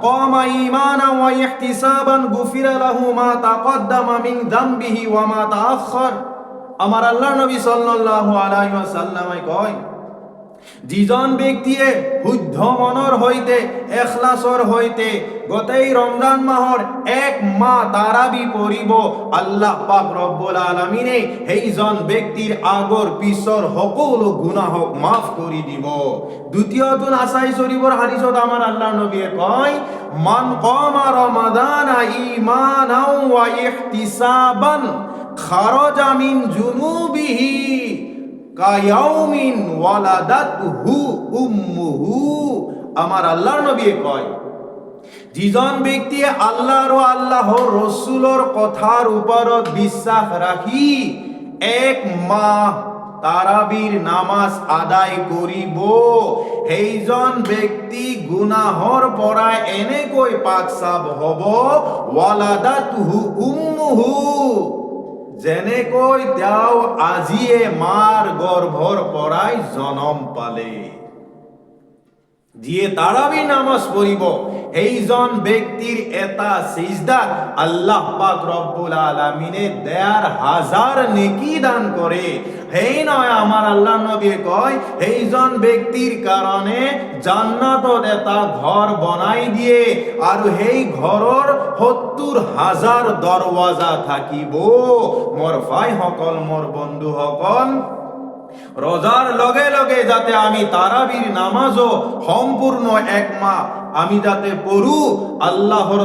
قام إيمانا واحتسابا غفر له ما تقدم من ذنبه وما تأخر আমার আল্লাহ নবী সাল্লাল্লাহু আলাইহি ওয়াসাল্লাম কয় যিজন ব্যক্তিয়ে শুদ্ধ মনৰ হইতে এখলাসৰ হইতে গোটেই ৰমজান মাহৰ এক মাহ তাৰাবি পঢ়িব আল্লাহ পাক ৰব্বুল আলামিনে সেইজন ব্যক্তিৰ আগৰ পিছৰ সকলো গুনাহক মাফ কৰি দিব। দ্বিতীয়টো নাসাই শরীফৰ হাদিসত আমাৰ আল্লাহ নবীয়ে কয় মান কামা রমাদান ঈমানাও ওয়া ইহতিসাবান খারাজা মিন জুনুবিহি কায়াউমিন ওয়ালাদাতহু উম্মুহু আমার আল্লাহর নবী কয় যিজন ব্যক্তি আল্লাহর ও আল্লাহর রাসূলের কথার উপরত বিশ্বাস রাখি এক মাহ তারাবির নামাজ আদায় করিব সেইজন ব্যক্তি গুনাহর পৰা এনেকৈ পাক সাব হব ওয়ালাদাতহু উম্মুহু যেনেকৈ তেওঁ আজিয়ে মাৰ গৰ্ভৰ পৰাই জন্ম পালে। যিয়ে তাৰাবি নামাজ পঢ়িব এইজন ব্যক্তিৰ এটা সিজদা আল্লাহ পাক রব্বুল আলামিনে ১,৫০০ নেকি দান কৰে। সেই নয় আমার আল্লাহ নবী কয় এইজন ব্যক্তির কারণে জান্নাতত এটা ঘর বনাই দিয়ে আর সেই ঘৰৰ ৭০,০০০ দরওয়াজা থাকিব। মোর ভাই সকল মোর বন্ধু সকল রোজার লগে লগে যাতে আমি তারাবির নামাজও সম্পূর্ণ এক মাহ আমি যাতে পড়ু আল্লাহর